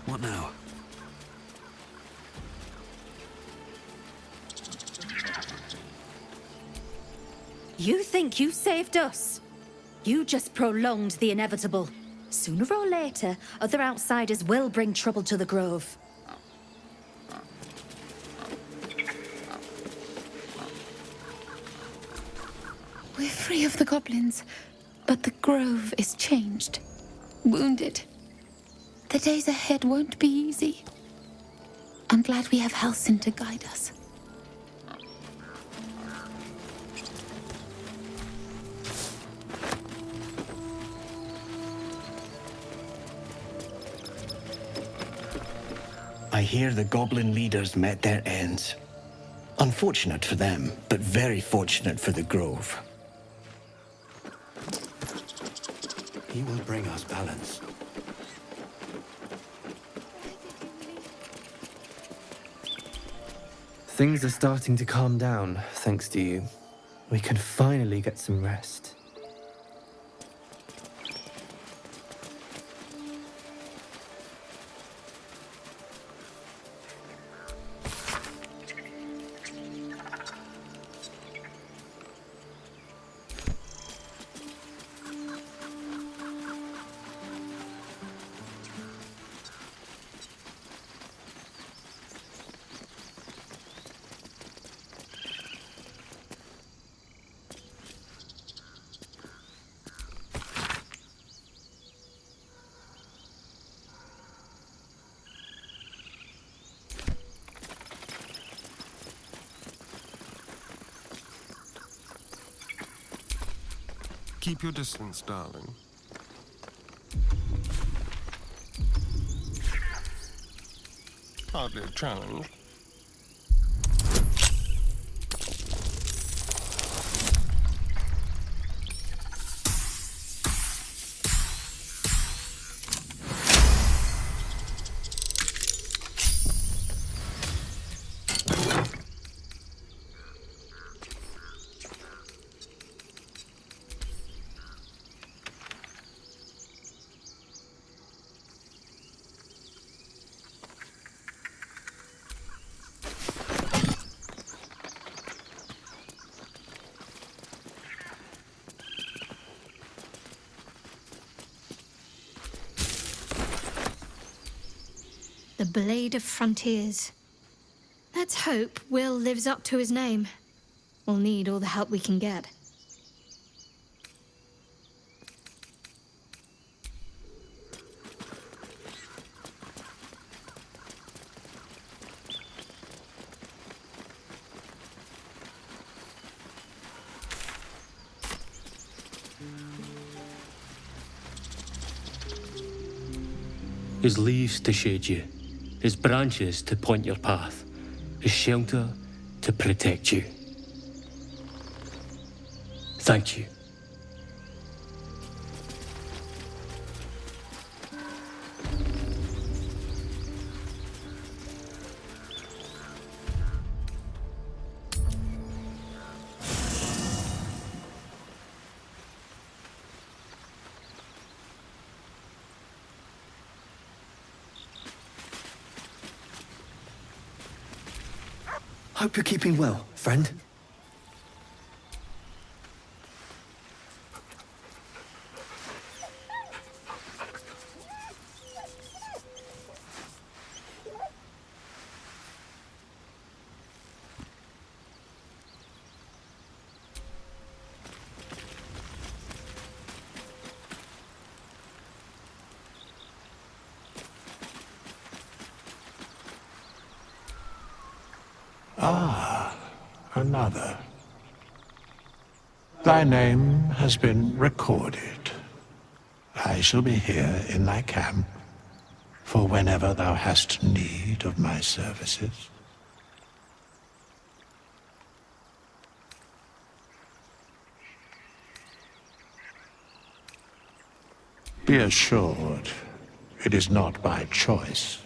What now? You think you saved us? You just prolonged the inevitable. Sooner or later, other outsiders will bring trouble to the Grove. We're free of the goblins, but the Grove is changed. Wounded. The days ahead won't be easy. I'm glad we have Halsin to guide us. I hear the goblin leaders met their ends. Unfortunate for them, but very fortunate for the Grove. He will bring us balance. Things are starting to calm down, thanks to you. We can finally get some rest. Keep your distance, darling. Hardly a challenge. The Blade of Frontiers. Let's hope Will lives up to his name. We'll need all the help we can get. His leaves to shade you, his branches to point your path, his shelter to protect you. Thank you. Hope you're keeping well, friend. Another. Thy name has been recorded. I shall be here in thy camp for whenever thou hast need of my services. Be assured, it is not by choice.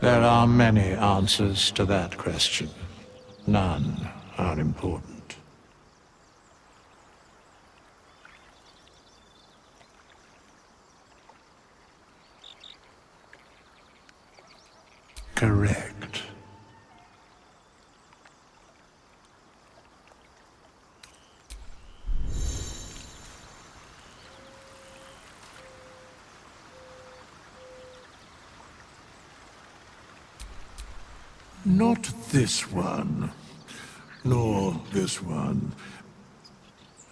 There are many answers to that question. None are important. Correct. Not this one, nor this one,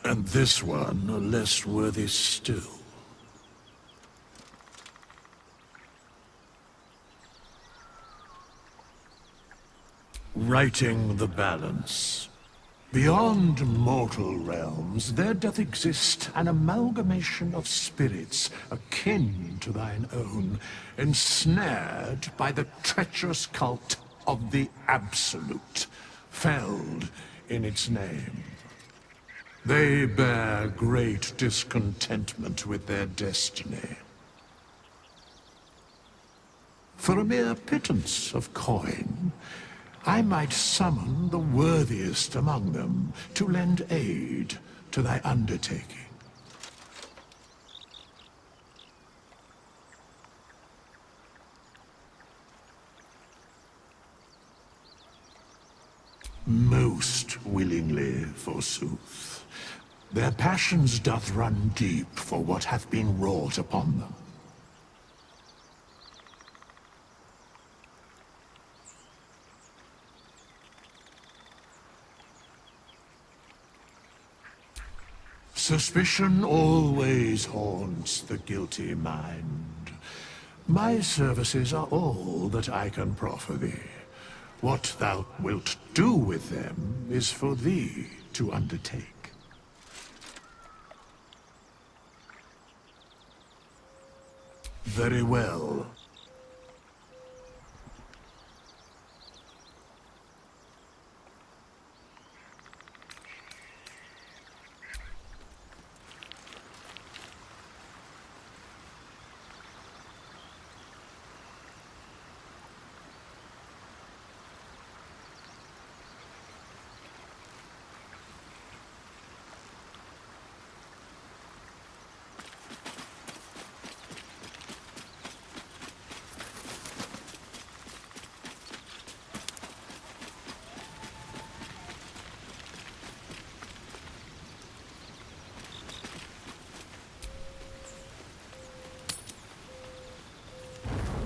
and this one are less worthy still. Righting the balance. Beyond mortal realms, there doth exist an amalgamation of spirits akin to thine own, ensnared by the treacherous cult of the Absolute, felled in its name. They bear great discontentment with their destiny. For a mere pittance of coin, I might summon the worthiest among them to lend aid to thy undertaking. Most willingly, forsooth. Their passions doth run deep for what hath been wrought upon them. Suspicion always haunts the guilty mind. My services are all that I can proffer thee. What thou wilt do with them is for thee to undertake. Very well.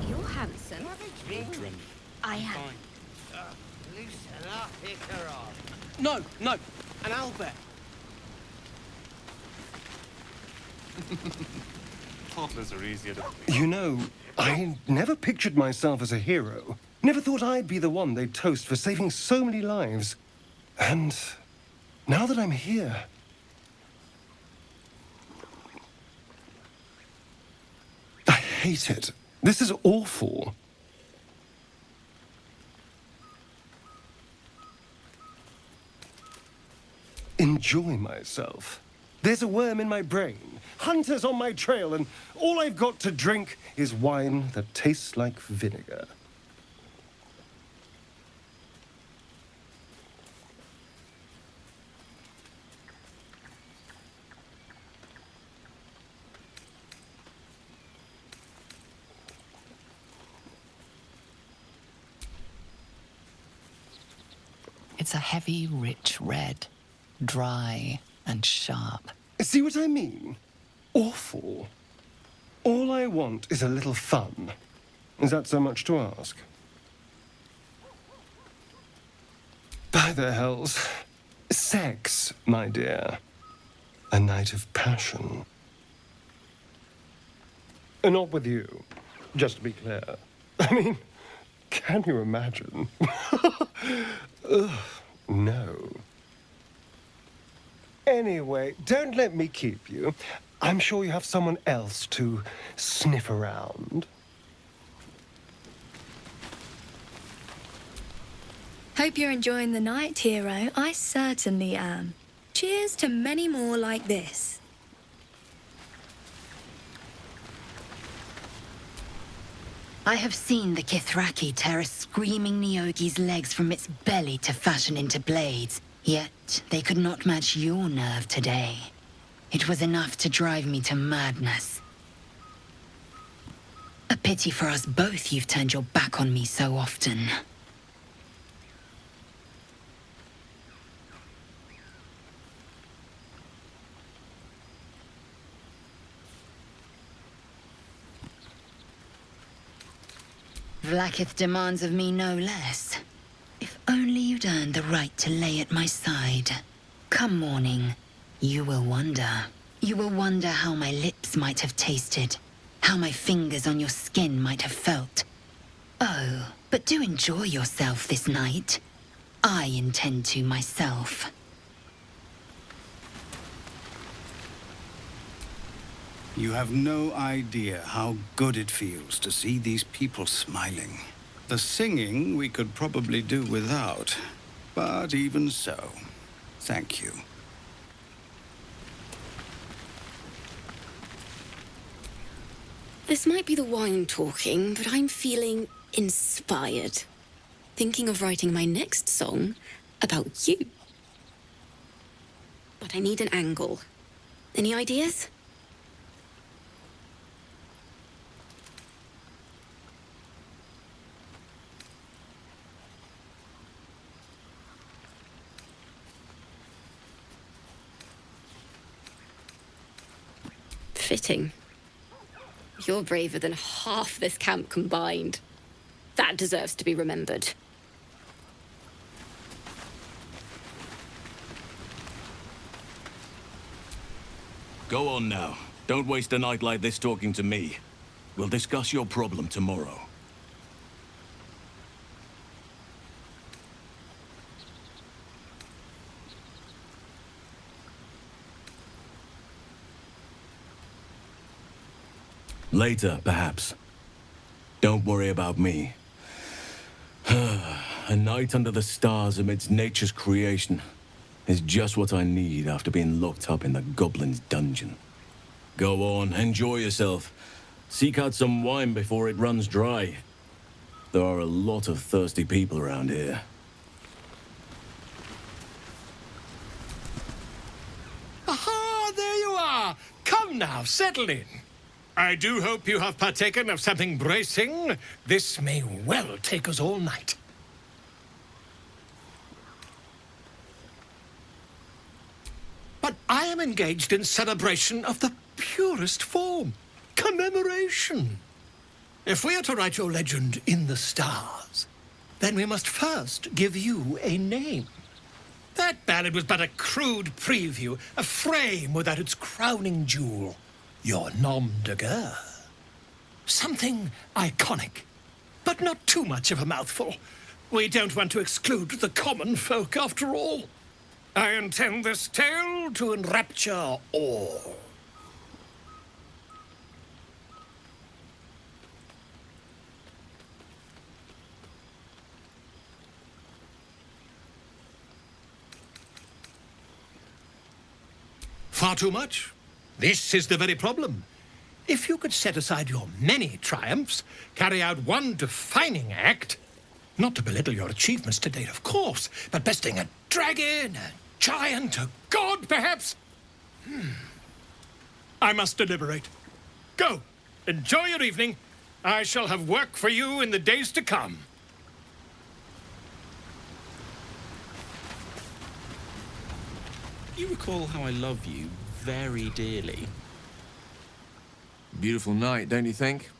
You're handsome. I am. No, no, an owlbear. Toddlers are easier to... You know, I never pictured myself as a hero. Never thought I'd be the one they'd toast for saving so many lives. And now that I'm here... I hate it. This is awful. Enjoy myself. There's a worm in my brain, hunters on my trail, and all I've got to drink is wine that tastes like vinegar. It's a heavy, rich red, dry and sharp. See what I mean? Awful. All I want is a little fun. Is that so much to ask? By the hells. Sex, my dear. A night of passion. Not with you, just to be clear. I mean, can you imagine? Ugh, no. Anyway, don't let me keep you. I'm sure you have someone else to sniff around. Hope you're enjoying the night, hero. I certainly am. Cheers to many more like this. I have seen the Kithraki tear a screaming Neogi's legs from its belly to fashion into blades. Yet they could not match your nerve today. It was enough to drive me to madness. A pity for us both you've turned your back on me so often. Vlaakith demands of me no less. If only you'd earned the right to lay at my side. Come morning, you will wonder. You will wonder how my lips might have tasted, how my fingers on your skin might have felt. Oh, but do enjoy yourself this night. I intend to myself. You have no idea how good it feels to see these people smiling. The singing we could probably do without, but even so, thank you. This might be the wine talking, but I'm feeling inspired. Thinking of writing my next song about you. But I need an angle. Any ideas? Fitting. You're braver than half this camp combined. That deserves to be remembered. Go on now. Don't waste a night like this talking to me. We'll discuss your problem tomorrow. Later, perhaps. Don't worry about me. A night under the stars amidst nature's creation is just what I need after being locked up in the goblin's dungeon. Go on, enjoy yourself. Seek out some wine before it runs dry. There are a lot of thirsty people around here. Aha! There you are! Come now, settle in. I do hope you have partaken of something bracing. This may well take us all night. But I am engaged in celebration of the purest form. Commemoration. If we are to write your legend in the stars, then we must first give you a name. That ballad was but a crude preview, a frame without its crowning jewel. Your nom de guerre. Something iconic, but not too much of a mouthful. We don't want to exclude the common folk after all. I intend this tale to enrapture all. Far too much? This is the very problem. If you could set aside your many triumphs, carry out one defining act, not to belittle your achievements to date, of course, but besting a dragon, a giant, a god, perhaps? I must deliberate. Go, enjoy your evening. I shall have work for you in the days to come. You recall how I love you very dearly. Beautiful night, don't you think?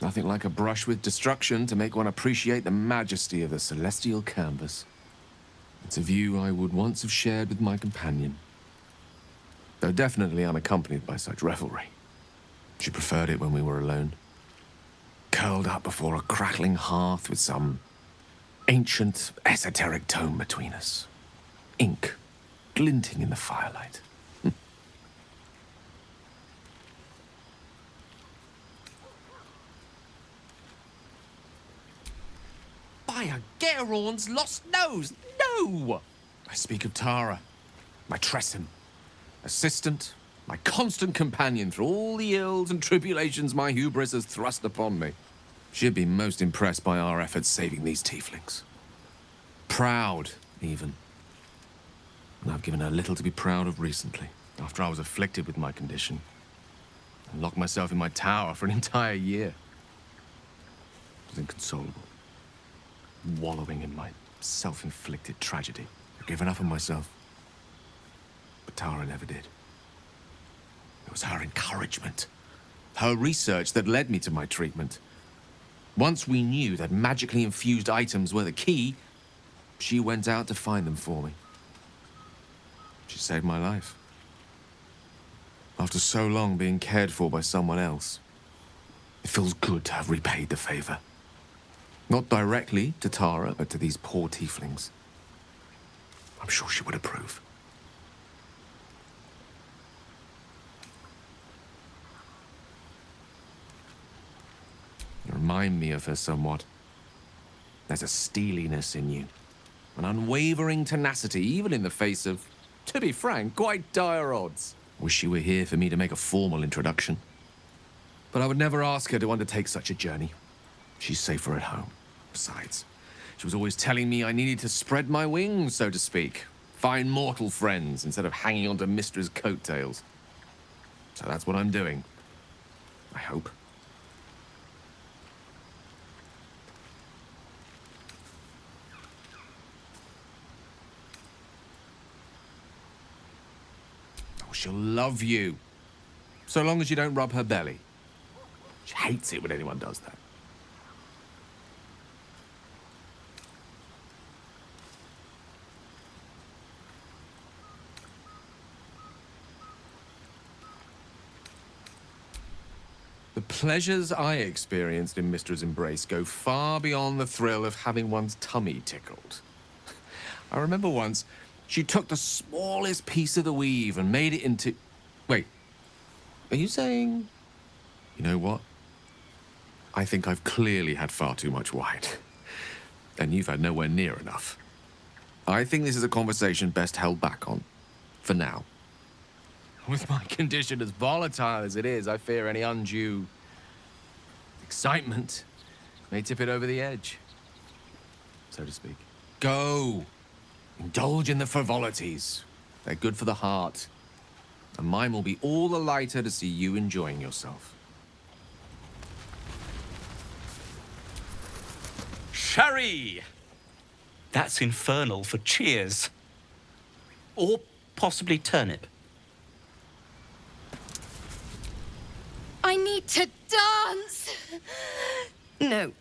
Nothing like a brush with destruction to make one appreciate the majesty of the celestial canvas. It's a view I would once have shared with my companion, though definitely unaccompanied by such revelry. She preferred it when we were alone, curled up before a crackling hearth with some ancient, esoteric tome between us. Ink glinting in the firelight. By a Geraorn's lost nose! No! I speak of Tara, my Tressin, assistant, my constant companion through all the ills and tribulations my hubris has thrust upon me. She'd be most impressed by our efforts saving these tieflings. Proud, even. And I've given her little to be proud of recently, after I was afflicted with my condition. and locked myself in my tower for an entire year. I was inconsolable, wallowing in my self-inflicted tragedy. I'd given up on myself. But Tara never did. It was her encouragement, her research that led me to my treatment. Once we knew that magically infused items were the key, she went out to find them for me. She saved my life. After so long being cared for by someone else, it feels good to have repaid the favor. Not directly to Tara, but to these poor tieflings. I'm sure she would approve. You remind me of her somewhat. There's a steeliness in you, an unwavering tenacity, even in the face of, to be frank, quite dire odds. Wish she were here for me to make a formal introduction. But I would never ask her to undertake such a journey. She's safer at home. Besides, she was always telling me I needed to spread my wings, so to speak. Find mortal friends instead of hanging onto Mistra's coattails. So that's what I'm doing. I hope. Oh, she'll love you. So long as you don't rub her belly. She hates it when anyone does that. The pleasures I experienced in Mistra's embrace go far beyond the thrill of having one's tummy tickled. I remember once, she took the smallest piece of the weave and made it into... Wait, are you saying... You know what? I think I've clearly had far too much wine. And you've had nowhere near enough. I think this is a conversation best held back on. For now. With my condition as volatile as it is, I fear any undue excitement may tip it over the edge, so to speak. Go! Indulge in the frivolities. They're good for the heart. And mine will be all the lighter to see you enjoying yourself. Sherry! That's infernal for cheers. Or possibly turnip. I need to dance! No.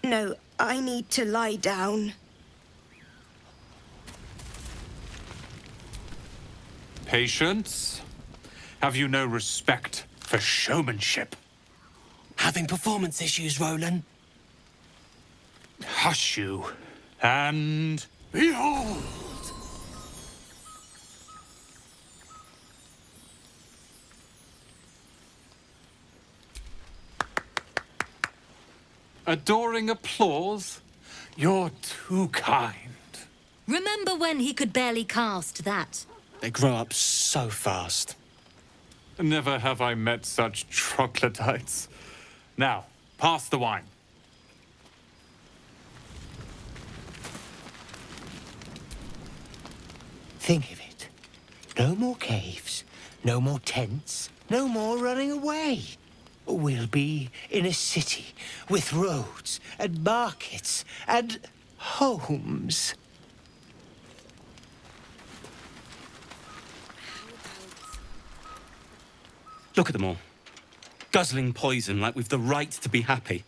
No, I need to lie down. Patience? Have you no respect for showmanship? Having performance issues, Roland? Hush you, and... Behold! Adoring applause? You're too kind. Remember when he could barely cast that? They grow up so fast. Never have I met such troglodytes. Now, pass the wine. Think of it. No more caves, no more tents, no more running away. We'll be in a city with roads and markets and homes. Look at them all. Guzzling poison like we've the right to be happy.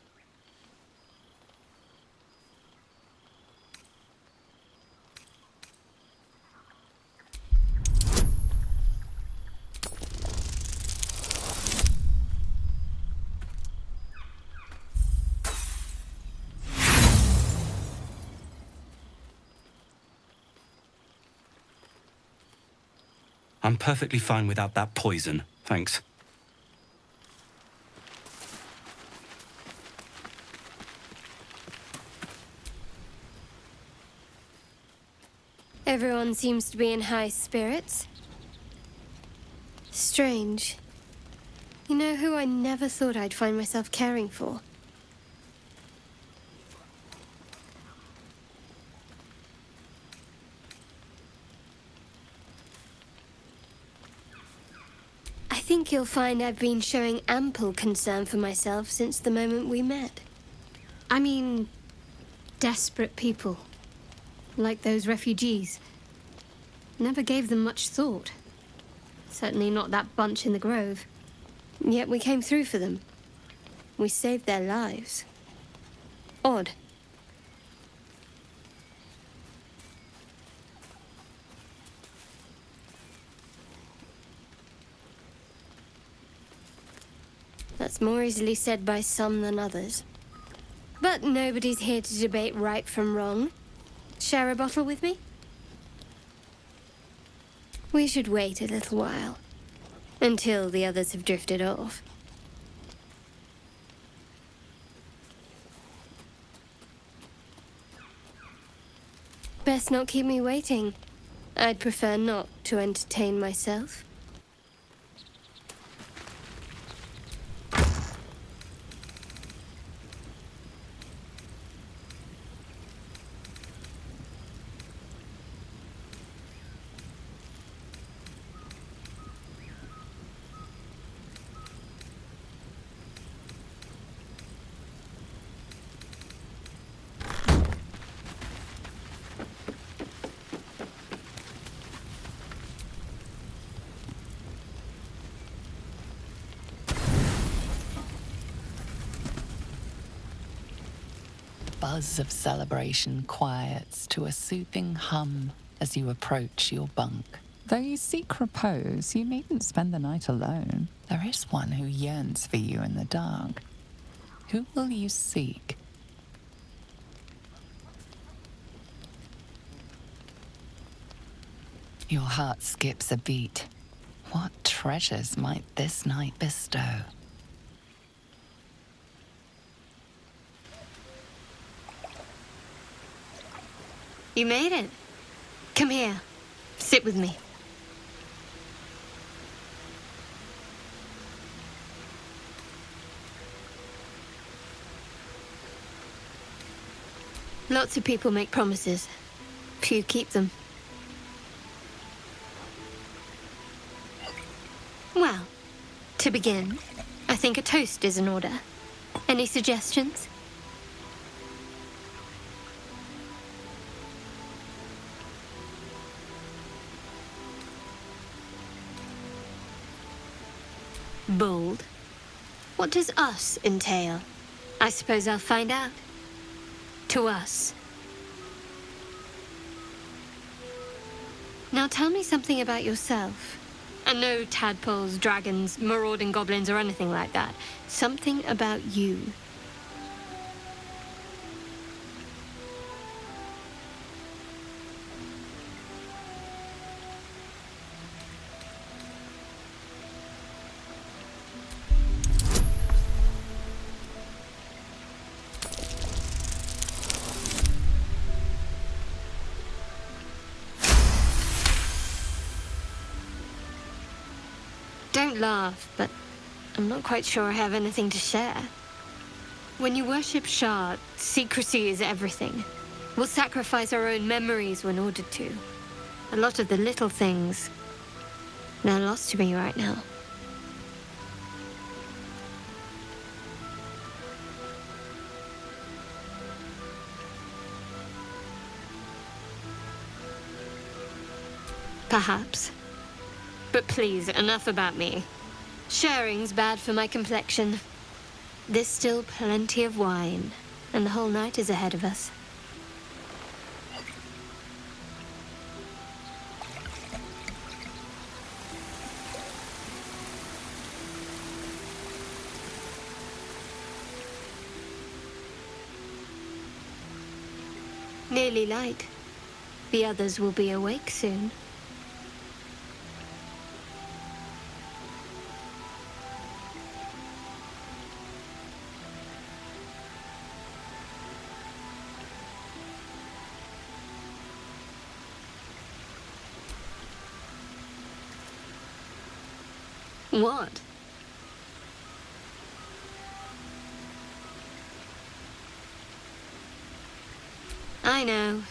I'm perfectly fine without that poison, thanks. Everyone seems to be in high spirits. Strange. You know who I never thought I'd find myself caring for? I think you'll find I've been showing ample concern for myself since the moment we met. I mean, desperate people. Like those refugees. Never gave them much thought. Certainly not that bunch in the grove. Yet we came through for them. We saved their lives. Odd. That's more easily said by some than others. But nobody's here to debate right from wrong. Share a bottle with me? We should wait a little while. Until the others have drifted off. Best not keep me waiting. I'd prefer not to entertain myself. Buzz of celebration quiets to a soothing hum as you approach your bunk. Though you seek repose, you needn't spend the night alone. There is one who yearns for you in the dark. Who will you seek? Your heart skips a beat. What treasures might this night bestow? You made it. Come here. Sit with me. Lots of people make promises. Few keep them. Well, to begin, I think a toast is in order. Any suggestions? Bold. What does us entail? I suppose I'll find out. To us. Now tell me something about yourself. And no tadpoles, dragons, marauding goblins, or anything like that. Something about you. Don't laugh, but I'm not quite sure I have anything to share. When you worship Shah, secrecy is everything. We'll sacrifice our own memories when ordered to. A lot of the little things, they're lost to me right now. Perhaps. But please, enough about me. Sharing's bad for my complexion. There's still plenty of wine, and the whole night is ahead of us. Nearly light. The others will be awake soon. What? I know,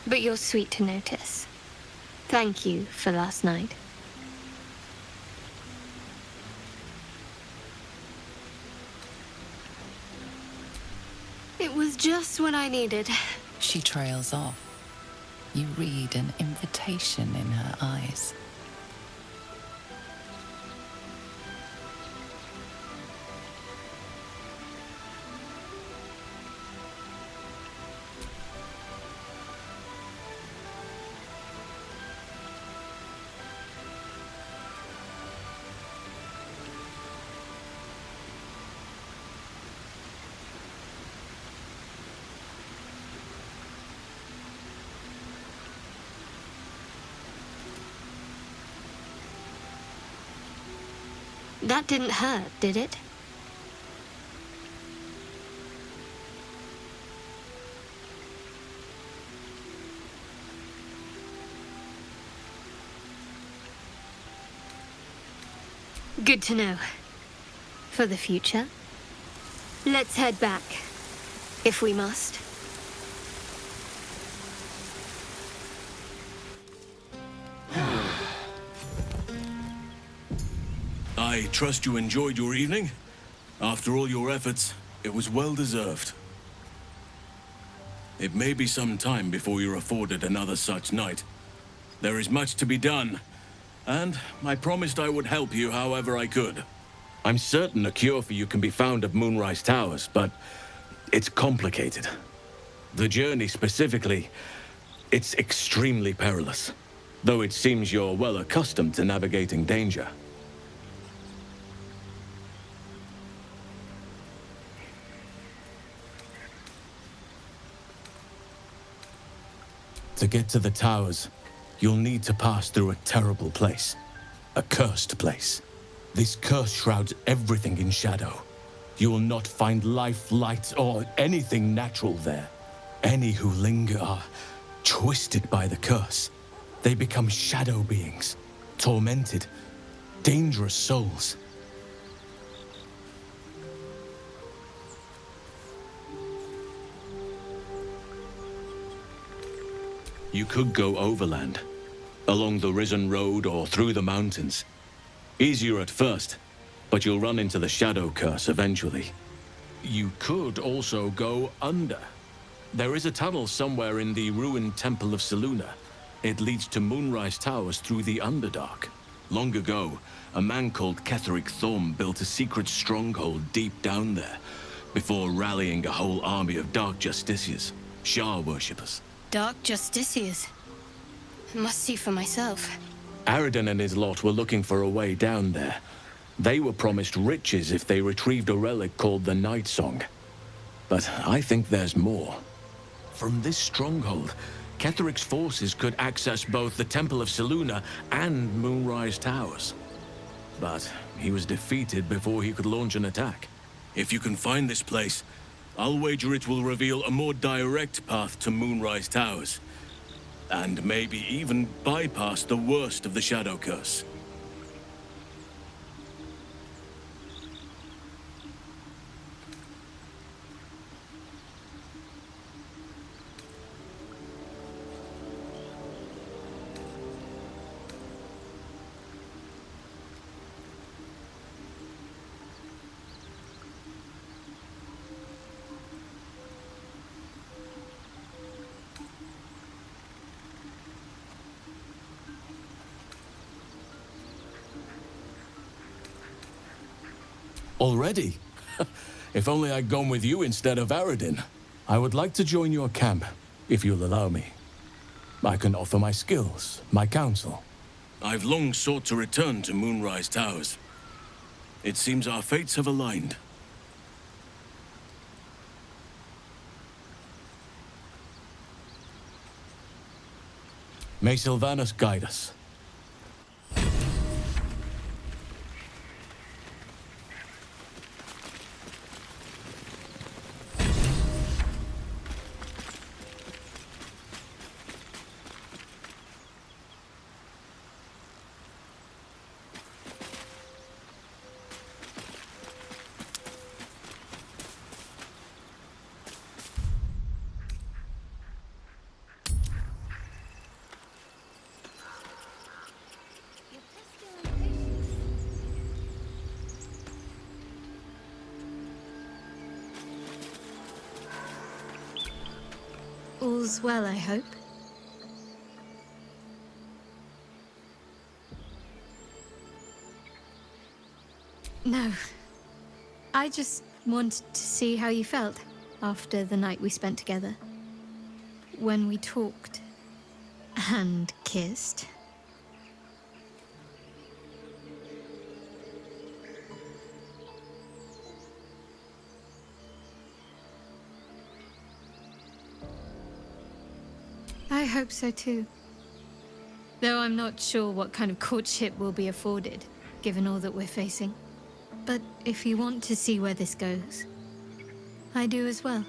but you're sweet to notice. Thank you for last night. It was just what I needed. She trails off. You read an invitation in her eyes. That didn't hurt, did it? Good to know. For the future. Let's head back, if we must. I trust you enjoyed your evening. After all your efforts, it was well deserved. It may be some time before you're afforded another such night. There is much to be done, and I promised I would help you however I could. I'm certain a cure for you can be found at Moonrise Towers, but it's complicated. The journey specifically, it's extremely perilous, though it seems you're well accustomed to navigating danger. To get to the towers, you'll need to pass through a terrible place. A cursed place. This curse shrouds everything in shadow. You will not find life, light, or anything natural there. Any who linger are twisted by the curse. They become shadow beings, tormented, dangerous souls. You could go overland, along the Risen Road or through the mountains. Easier at first, but you'll run into the Shadow Curse eventually. You could also go under. There is a tunnel somewhere in the ruined Temple of Selûne. It leads to Moonrise Towers through the Underdark. Long ago, a man called Ketheric Thorm built a secret stronghold deep down there, before rallying a whole army of Dark Justiciars, Shah worshippers. Dark Justiciars. I must see for myself. Aridin and his lot were looking for a way down there. They were promised riches if they retrieved a relic called the Night Song. But I think there's more. From this stronghold, Ketheric's forces could access both the Temple of Selûne and Moonrise Towers. But he was defeated before he could launch an attack. If you can find this place, I'll wager it will reveal a more direct path to Moonrise Towers. And maybe even bypass the worst of the Shadow Curse. Already? If only I'd gone with you instead of Aridin. I would like to join your camp, if you'll allow me. I can offer my skills, my counsel. I've long sought to return to Moonrise Towers. It seems our fates have aligned. May Sylvanus guide us. All's well, I hope. No. I just wanted to see how you felt after the night we spent together. When we talked and kissed. I hope so too. Though I'm not sure what kind of courtship will be afforded, given all that we're facing. But if you want to see where this goes, I do as well.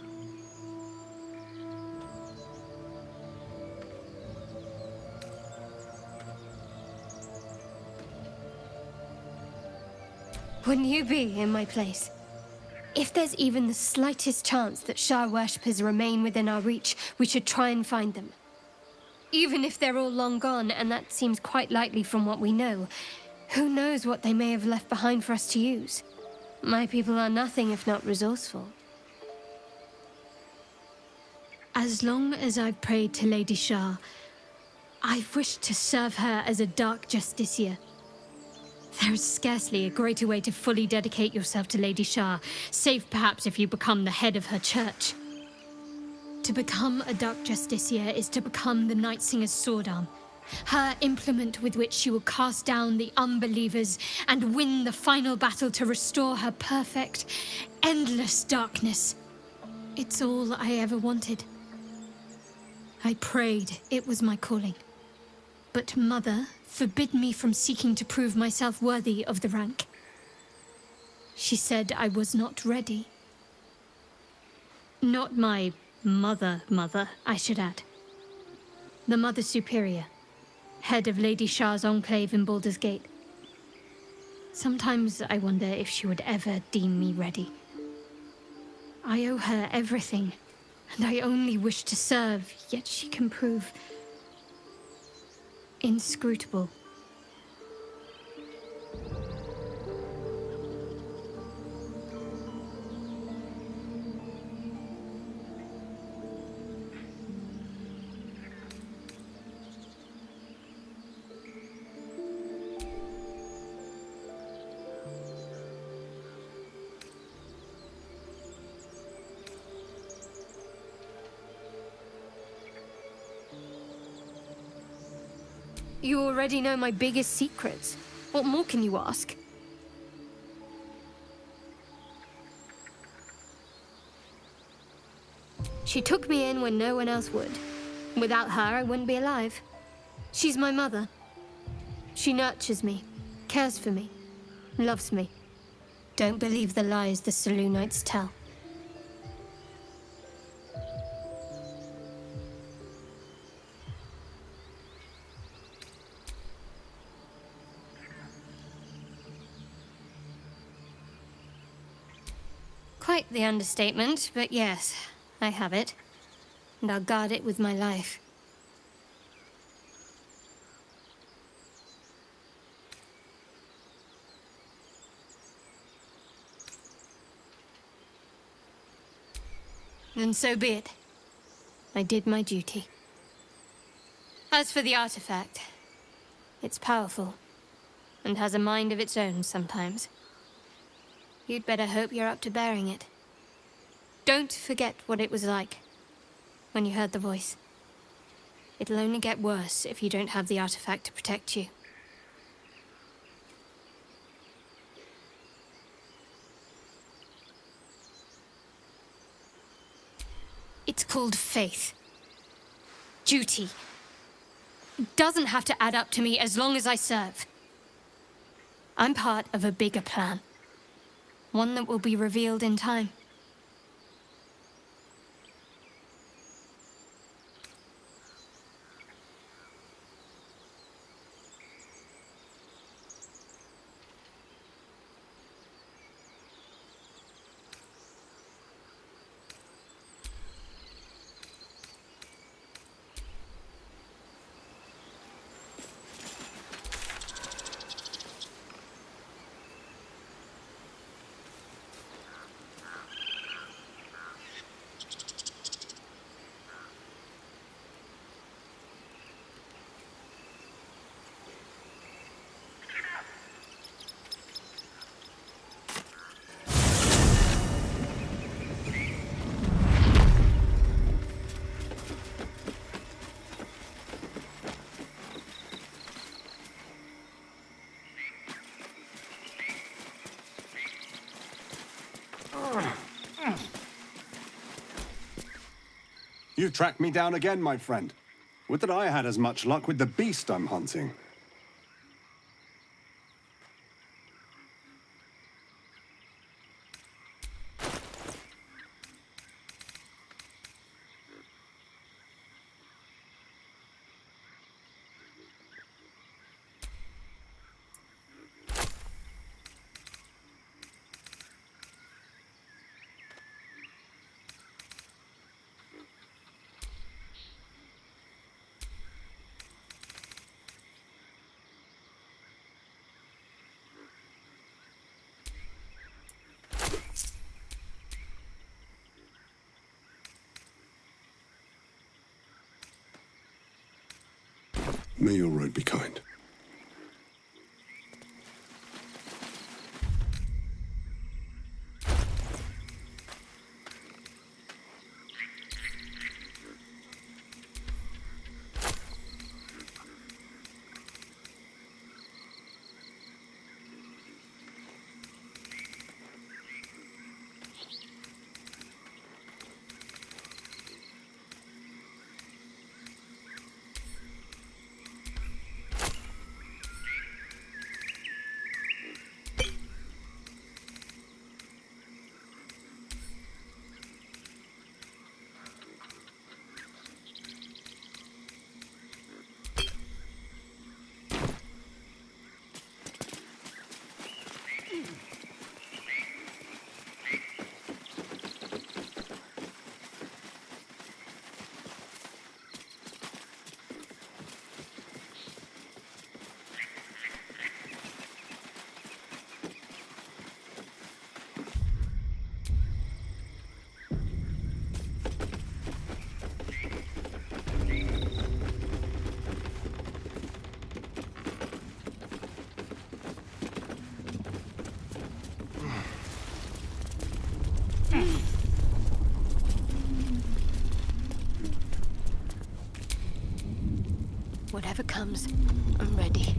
Wouldn't you be in my place? If there's even the slightest chance that Shah worshippers remain within our reach, we should try and find them. Even if they're all long gone, and that seems quite likely from what we know, who knows what they may have left behind for us to use? My people are nothing if not resourceful. As long as I've prayed to Lady Shah, I've wished to serve her as a Dark Justiciar. There is scarcely a greater way to fully dedicate yourself to Lady Shah, save perhaps if you become the head of her church. To become a Dark Justiciar is to become the Night Singer's sword arm, her implement with which she will cast down the unbelievers and win the final battle to restore her perfect, endless darkness. It's all I ever wanted. I prayed it was my calling. But Mother forbid me from seeking to prove myself worthy of the rank. She said I was not ready. Not my mother, I should add. The Mother Superior, head of Lady Shah's enclave in Baldur's Gate. Sometimes I wonder if she would ever deem me ready. I owe her everything, and I only wish to serve, yet she can prove inscrutable. You already know my biggest secrets. What more can you ask? She took me in when no one else would. Without her, I wouldn't be alive. She's my mother. She nurtures me, cares for me, loves me. Don't believe the lies the Selûnites tell. Quite the understatement, but yes, I have it. And I'll guard it with my life. Then so be it. I did my duty. As for the artifact, it's powerful, and has a mind of its own sometimes. You'd better hope you're up to bearing it. Don't forget what it was like when you heard the voice. It'll only get worse if you don't have the artifact to protect you. It's called faith. Duty. It doesn't have to add up to me as long as I serve. I'm part of a bigger plan. One that will be revealed in time. You've tracked me down again, my friend. Would that I had as much luck with the beast I'm hunting. May your road be kind. Whatever comes, I'm ready.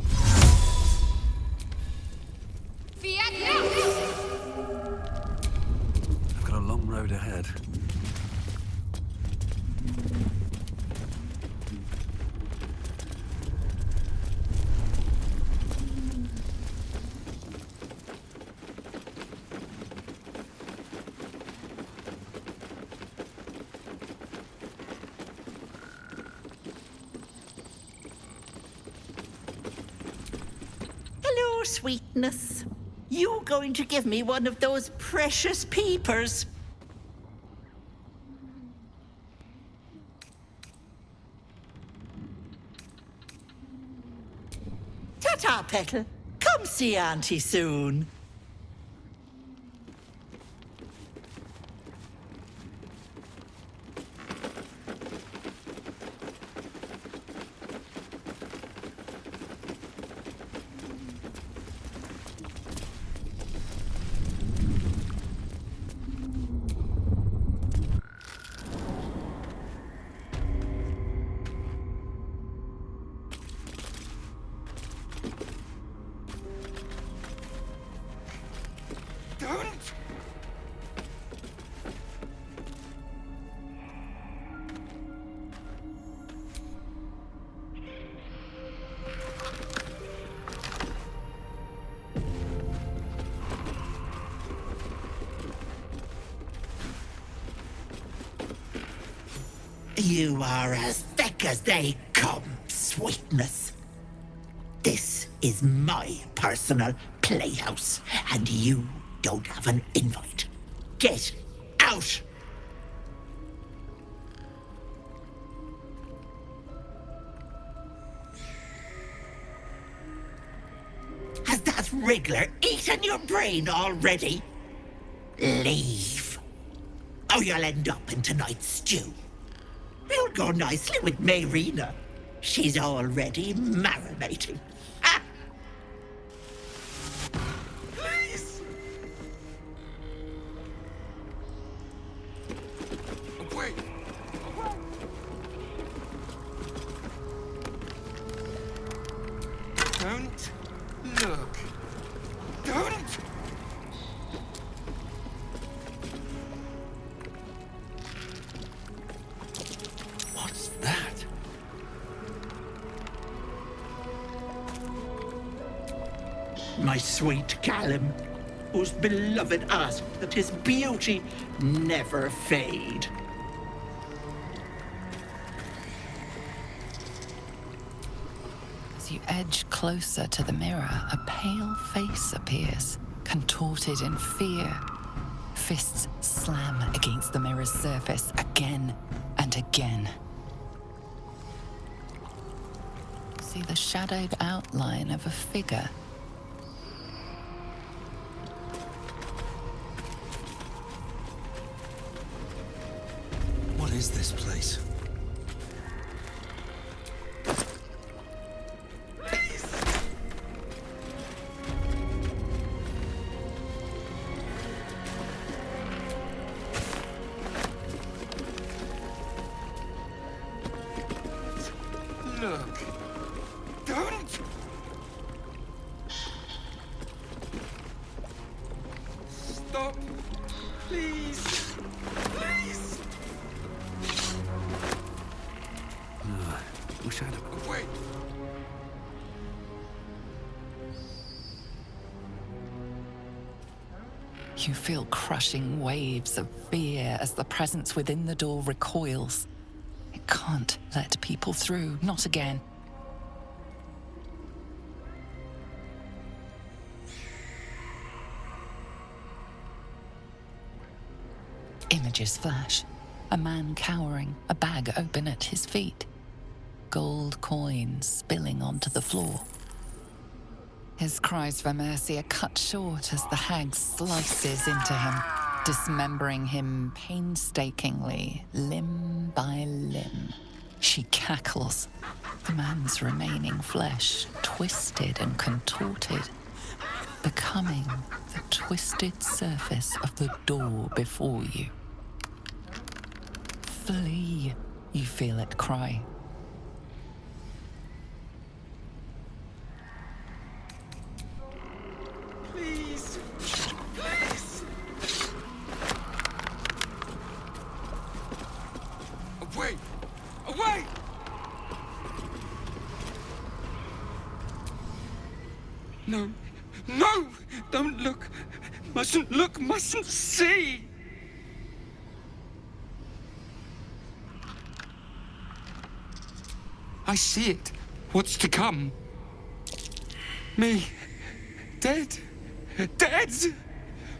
I've got a long road ahead. Hello, sweetness. You going to give me one of those precious peepers? Ta-ta, Petal. Come see Auntie soon. You are as thick as they come, sweetness. This is my personal playhouse, and you don't have an invite. Get out! Has that wriggler eaten your brain already? Leave, or you'll end up in tonight's stew. You'll go nicely with Mayrina. She's already marinating. Ah! Please! Wait! Don't look. Don't! my sweet Callum, whose beloved asked that his beauty never fade. As you edge closer to the mirror, a pale face appears, contorted in fear. Fists slam against the mirror's surface again and again. See the shadowed outline of a figure. What is this place? Look. Don't! Stop. Please. Please. Wish I'd have... Wait. You feel crushing waves of fear as the presence within the door recoils. It can't let people through, not again. Images flash. A man cowering, a bag open at his feet. Gold coins spilling onto the floor. His cries for mercy are cut short as the hag slices into him, dismembering him painstakingly, limb by limb. She cackles, the man's remaining flesh twisted and contorted, becoming the twisted surface of the door before you. Flee, you feel it cry. Please. Please. Away. Away. No. No! Don't look. Mustn't look. Mustn't see. I see it. What's to come? Me. Dead. Dead!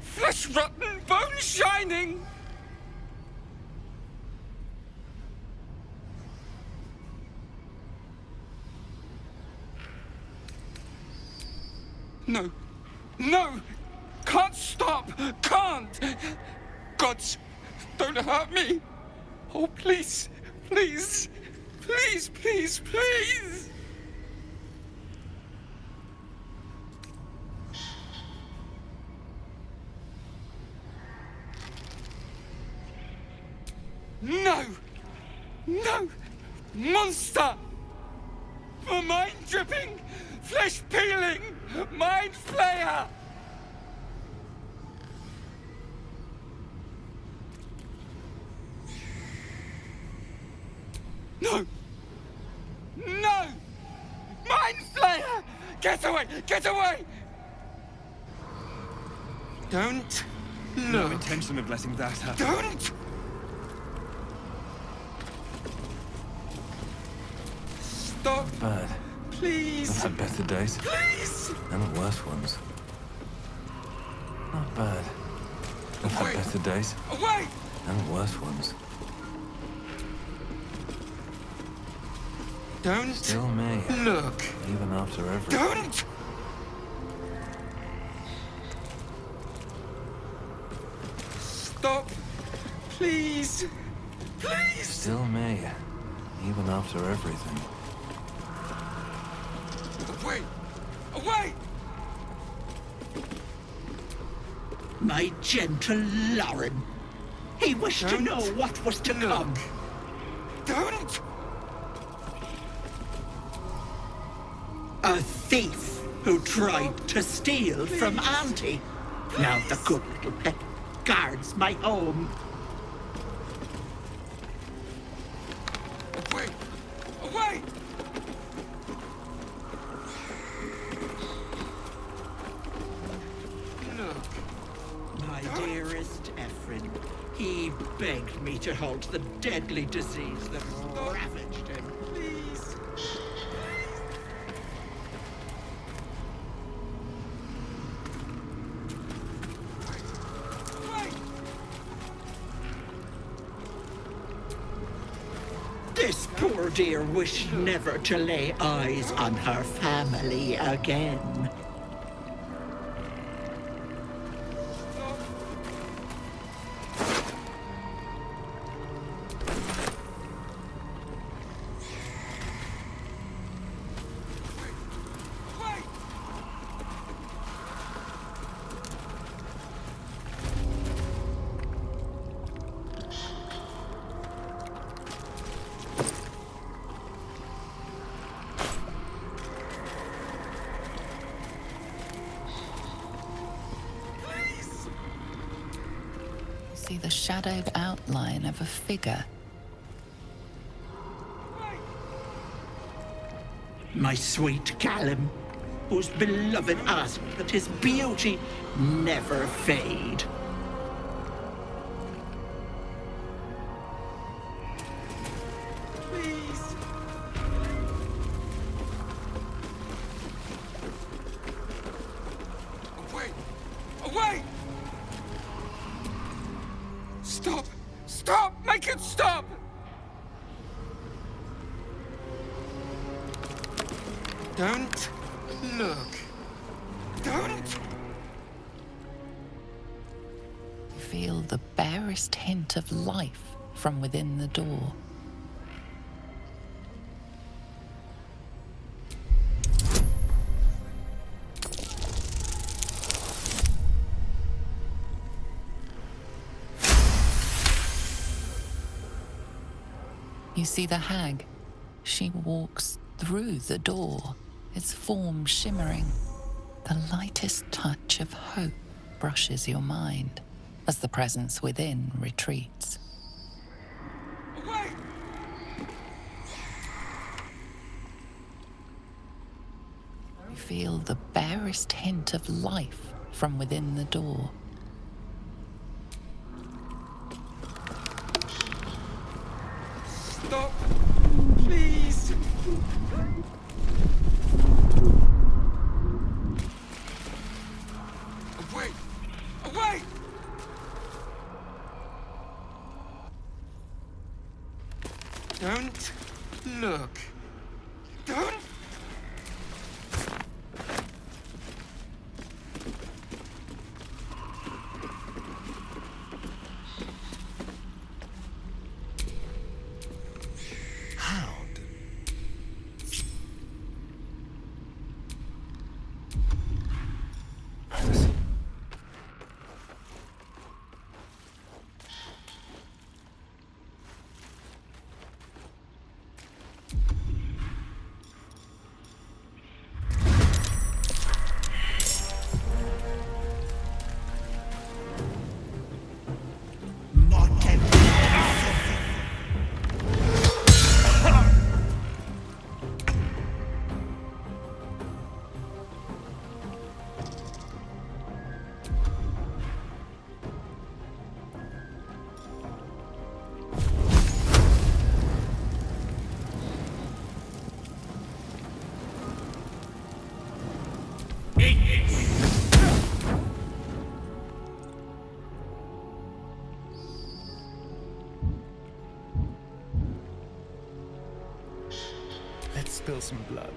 Flesh rotten, bone shining! No. No! Can't stop! Can't! Gods, don't hurt me! Oh, please, please, please, please, please! No! No! Monster! For mind dripping, flesh peeling, mind flayer! No! No! Mind flayer! Get away! Get away! Don't look. No intention of letting that happen. Don't! Stop! Bad. Please! I've had better days. Please! And worse ones. Not bad. I've had better days. Away! And worse ones. Don't Still me. look. Even after everything. Don't! Stop! Please! Please! Still me. Even after everything. Away! Away! My gentle Lauren. He wished to know what was to come. Don't! A thief who tried to steal from Auntie. Now the good little pet guards my home. Away! Away! dearest Ephraim. He begged me to halt the deadly disease that ravaged him. Please. This poor dear wished never to lay eyes on her family again. See the shadowed outline of a figure. My sweet Callum, whose beloved asked that his beauty never fade. Please. Away! Away! Stop! Stop! Make it stop! Don't look. Don't! You feel the barest hint of life from within the door. You see the hag. She walks through the door, its form shimmering. The lightest touch of hope brushes your mind as the presence within retreats. Away! You feel the barest hint of life from within the door. Stop! Please! Away! Away! Don't look. Don't! Let's spill some blood.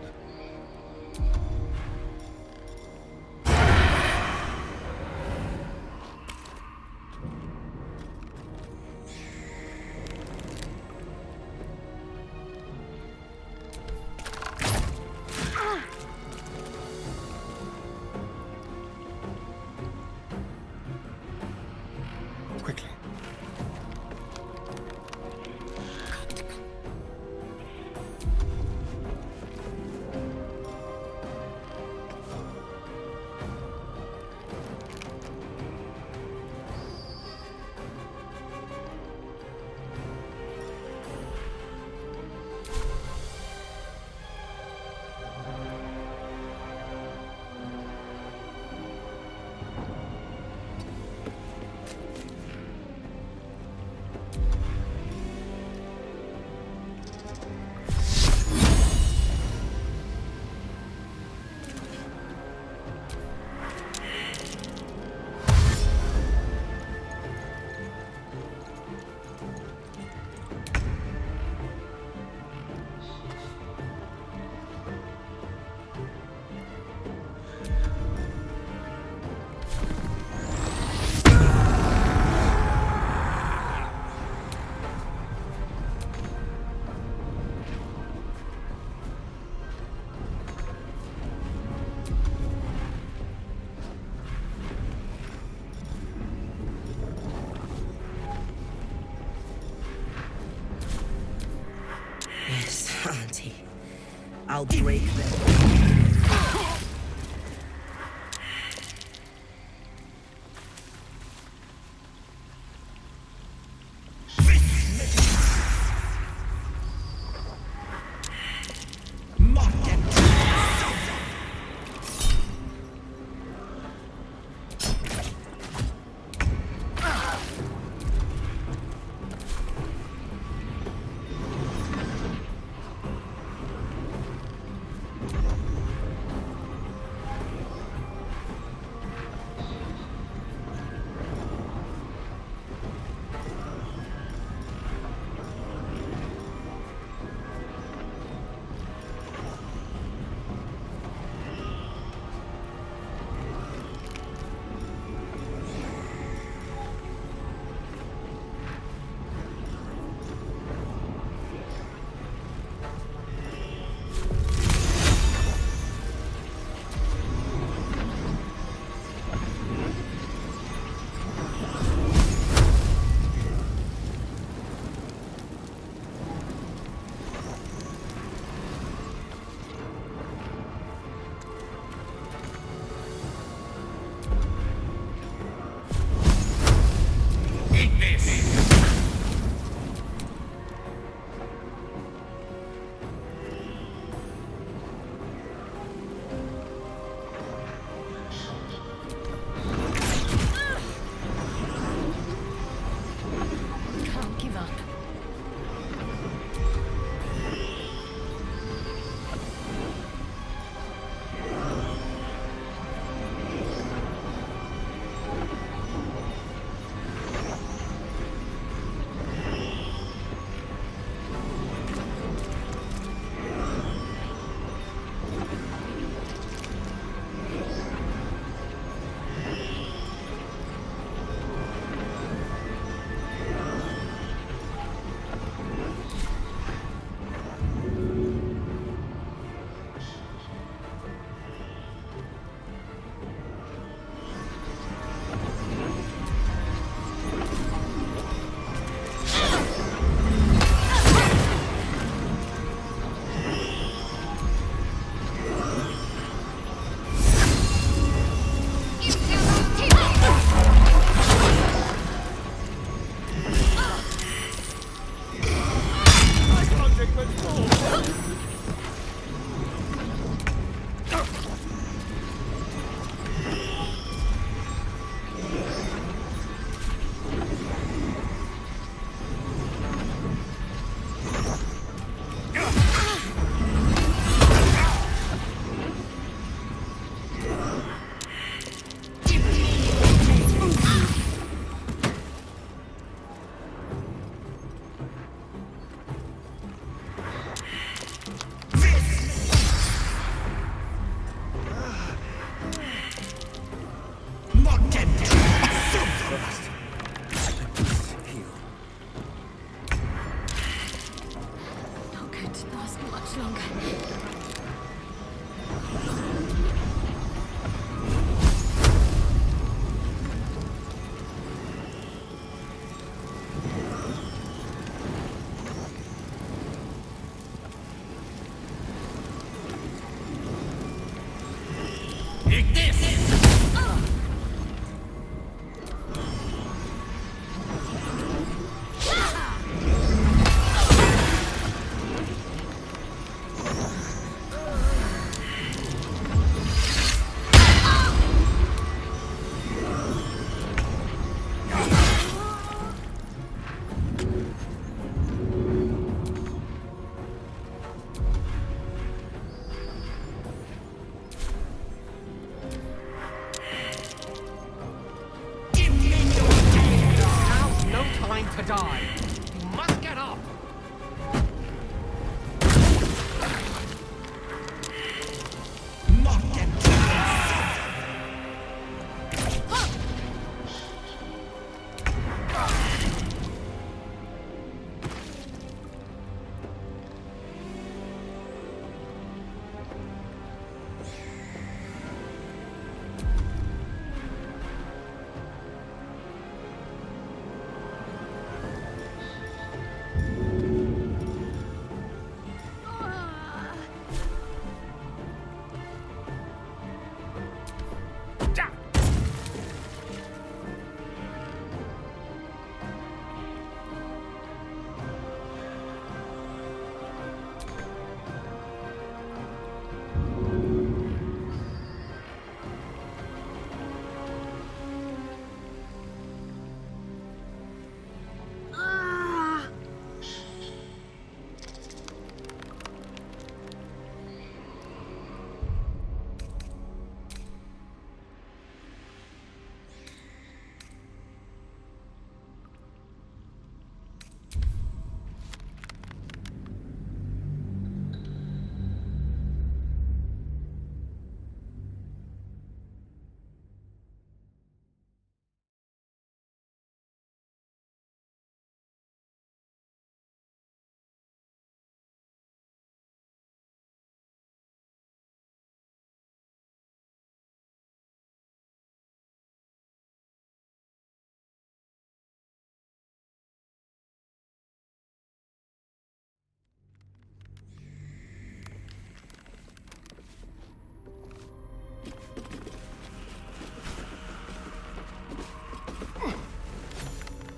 Quickly. I'll break them.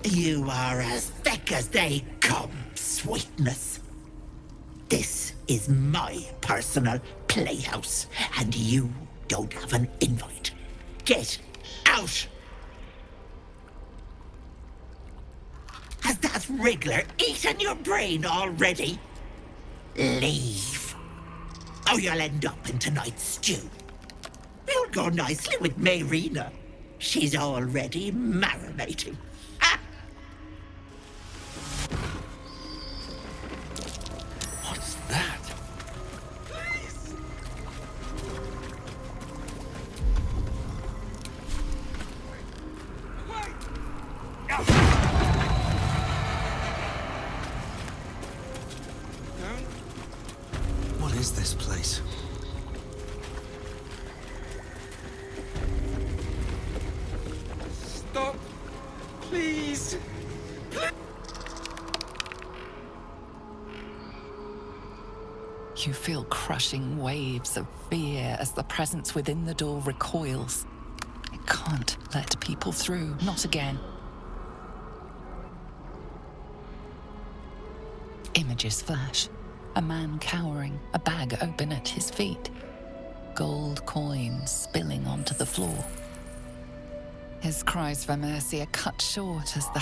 You are as thick as they come, sweetness. This is my personal playhouse, and you don't have an invite. Get out! Has that wriggler eaten your brain already? Leave. Or you'll end up in tonight's stew. You'll go nicely with Mayrina. She's already marinating. What's that? What is this place? Stop. Please. You feel crushing waves of fear as the presence within the door recoils. It can't let people through, not again. Images flash. A man cowering, a bag open at his feet. Gold coins spilling onto the floor. His cries for mercy are cut short as the